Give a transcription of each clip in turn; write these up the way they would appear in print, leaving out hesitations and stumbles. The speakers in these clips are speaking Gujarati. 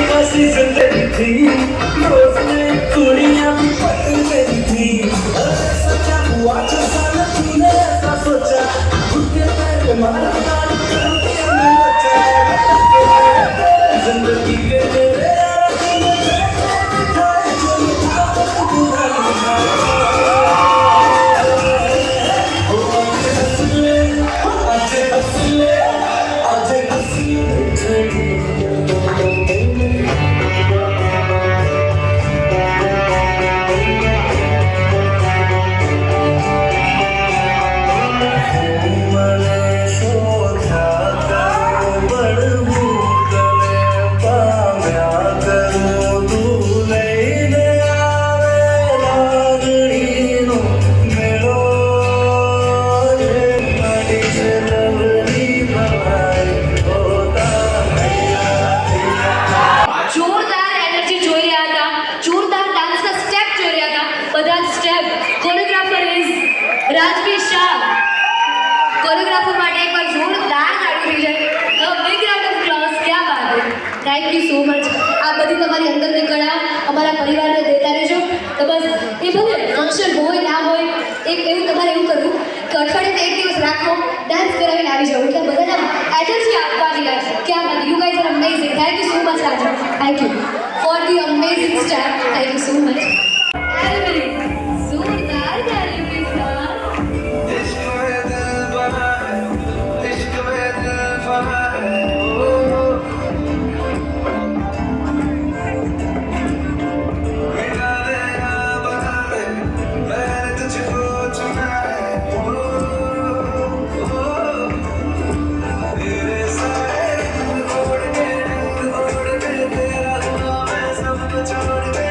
खासी जिंदगी थी, रोज में चूड़ियां भी पड़ गई थी। अरे सच्चा हुआ जो साला तूने ऐसा सोचा, घुटने पैर मारा ताली कर दिया मैं नचा। जिंदगी के मेरे यार तूने बैठे बिठाए जो लिखा वो पूरा लिखा। ओ आजे हंस ले, आजे हंस ले, आजे हंस ले। જોરદાર એનર્જી જોઈ રહ્યા હતા, જોરદાર ડાન્સના સ્ટેપ જોઈ રહ્યા હતા. બધા જ સ્ટેપ કોરિયોગ્રાફર ઇઝ રાજવી શાહ. કોરિયોગ્રાફર માટે એકવાર જોરદાર તાળી થઈ જાય. Big round of close. ક્યાં બાત હે. Thank you so much. આ બધી તમારી અંદરની કળા અમારા પરિવારને દેતા રહેજો. તો બસ એ ભલે ફંક્શન હોય ના હોય, એક એવું તમારે એવું કરવું કે અઠવાડિયે એક દિવસ રાખો, ડાન્સ કરાવીને આવી જાઓ. એટલે બધાને એનર્જી આપવાની રહે. ક્યાં Baat. You guys R amazing. Thank you so much Raju. Thank you for the amazing step. Thank you so much. Alvin, जोरदार ताली के साथ. इश्क में दिल बना है, इश्क में दिल बना है, ओ मिला दे या बना दे, मैंने तुझको चुना है, ओ तेरे सारे छोड़ के तेरा दुआ मैं सब छोड़ के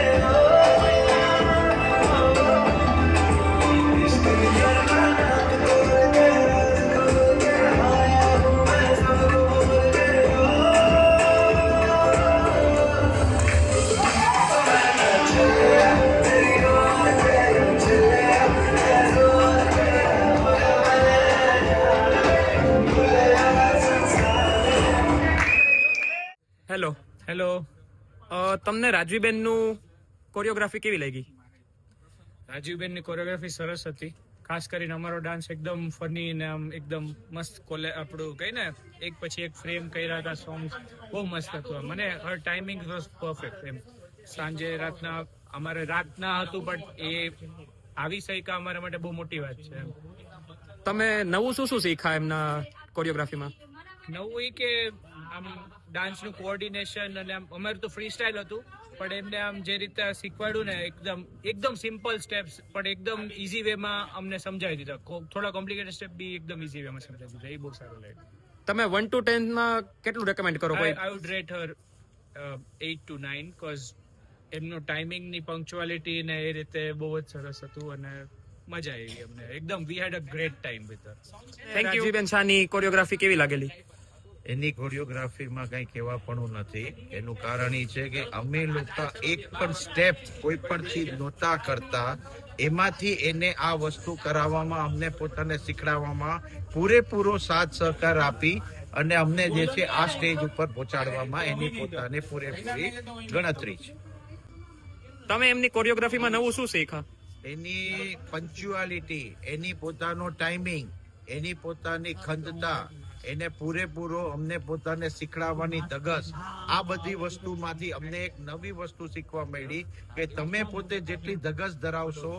इश्क करना तोड़ के आया हूँ मैं सबको बोल के હેલો હેલો તમને રાજવીબેનનું કોરિયોગ્રાફી કેવી લાગી? રાજીવબેનની કોરિયોગ્રાફી સરસ હતી. ખાસ કરીને અમારો ડાન્સ એકદમ ફની ને આમ એકદમ મસ્ત આપણું કહીએ ને એક પછી એક ફ્રેમ કર્યા હતા. સોંગ્સ બહુ મસ્ત હતું. મને હર ટાઈમિંગ વોઝ પરફેક્ટ. એમ સાંજે રાતના અમારે રાતના હતું બટ એ આવી શક્યા અમારા માટે બહુ મોટી વાત છે. એમ તમે નવું શું શું શીખ્યા એમના કોરિયોગ્રાફીમાં? નવું એ કે આમ ડાન્સનું કોઓર્ડિનેશન અને આમ અમારું તો ફ્રી સ્ટાઇલ હતું પણ એમને આમ જે રીતે શીખવાડ્યું ને એકદમ સિમ્પલ સ્ટેપ્સ પણ એકદમ ઇઝી વેમાં અમને સમજાવી દીધા. થોડા કોમ્પ્લિકેટેડ સ્ટેપ બી એકદમ ઇઝી વેમાં સમજાવી દીધા. એ બહુ સારું લાગ્યું. તમે 1 to 10 માં કેટલું રેકમેન્ડ કરો? કોઈ I would rate her 8 to 9 because એમનું ટાઈમિંગ ની પંક્ચ્યુઆલિટી ને એ રીતે બહુ જ સરસ હતું અને મજા આવી અમને. એકદમ we had a great time with her. Thank you. રાજવીબેન શાહની કોરિયોગ્રાફી કેવી લાગેલી? એની કોરિયોગ્રાફીમાં કંઈ કહેવાપણું નથી. એનું કારણ એ છે કે અમે લોકો એક પણ સ્ટેપ કોઈ પણ ચીજ નહોતા કરતા, એમાંથી એને આ વસ્તુ કરાવવામાં, અમને પોતાને શીખડાવવામાં પૂરેપૂરો સાથ સહકાર આપી અને અમને જે છે આ સ્ટેજ ઉપર પહોંચાડવામાં એની પોતાને પૂરેપૂરી ગણતરી છે. તમે એમની કોરિયોગ્રાફીમાં નવું શું શીખ્યા? એની પંચ્યુઆલિટી, એની પોતાનો ટાઈમિંગ, એની પોતાની ખંતતા, એને પૂરેપૂરો અમને પોતાને શીખડાવવાની ધગસ, આ બધી વસ્તુમાંથી અમને એક નવી વસ્તુ શીખવા મળી કે તમે પોતે જેટલી ધગસ ધરાવશો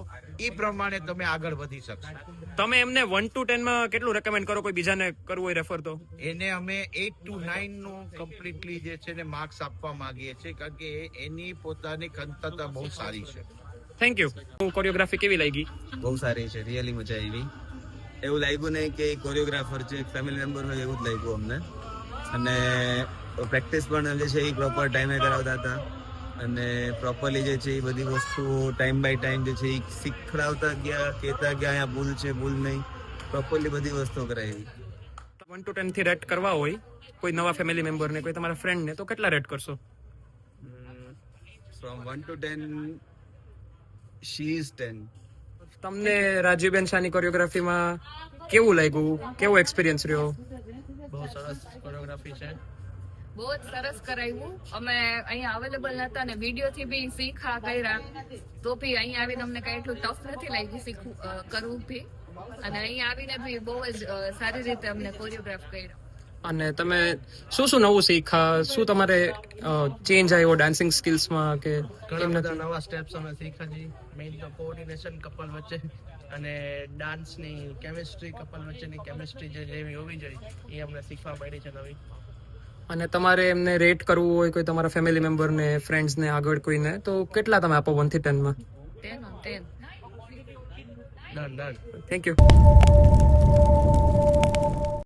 એ પ્રમાણે તમે આગળ વધી શકશો. તમે એમને 1 to 10 માં કેટલું રેકમેન્ડ કરો? કોઈ બીજાને કરવું હોય રેફર તો? એને અમે 8 to 9 નું કમ્પ્લીટલી જે છે ને માર્ક્સ આપવા માંગીએ છીએ કારણ કે એની પોતાની ખંતતા બહુ સારી છે. Thank you. કોરિયોગ્રાફી કેવી લાગી? બહુ સારી છે. રિયલી મજા આવી. એવું લાગ્યું નહીં કે કોરિયોગ્રાફર છે, એક ફેમિલી મેમ્બર હોય એવું જ લાગ્યું અમને. અને પ્રેક્ટિસ પણ જે છે એ પ્રોપર ટાઈમે કરાવતા હતા અને પ્રોપરલી જે છે એ બધી વસ્તુ ટાઈમ બાય ટાઈમ જે છે એ શીખડાવતા ગયા, કહેતા ગયા અહીંયા ભૂલ છે, ભૂલ નહીં, પ્રોપરલી બધી વસ્તુઓ કરાવી. 1 to 10 થી રેટ કરવા હોય કોઈ નવા ફેમિલી મેમ્બરને, કોઈ તમારા ફ્રેન્ડને, તો કેટલા રેટ કરશો? From 1 to 10 she is 10. તમને રાજવીબેન શાહની બહુ જ સરસ કરાવ્યું. અમે અહીંયા અવેલેબલ નતા ને વિડીયોથી બી શીખા કર્યા, તો બી અહીંયા આવીને અમને કઈ એટલું ટફ નથી લાગ્યું શીખવું કરવું બી. અને અહીંયા આવીને બી બહુ જ સારી રીતે અમને કોરિયોગ્રાફ કર્યો. અને તમે શું શું નવું શીખ્યા? શું તમારે ચેન્જ આવ્યો ડાન્સિંગ સ્કિલ્સમાં કે ઘણા બધા નવા સ્ટેપ્સ અમે શીખ્યા છીએ. મેઇન તો કોઓર્ડિનેશન કપલ વચ્ચે અને ડાન્સની કેમિસ્ટ્રી, કપલ વચ્ચેની કેમિસ્ટ્રી જેવી હોવી જોઈએ એ અમને શીખવા મળી છે નવી. અને તમારે એમને રેટ કરવું હોય કોઈ તમારા ફેમિલી મેમ્બરને, ફ્રેન્ડ્સને, આગળ કોઈને, તો કેટલા તમે આપો 1 થી 10 માં? 10 on 10. ડન. Thank you.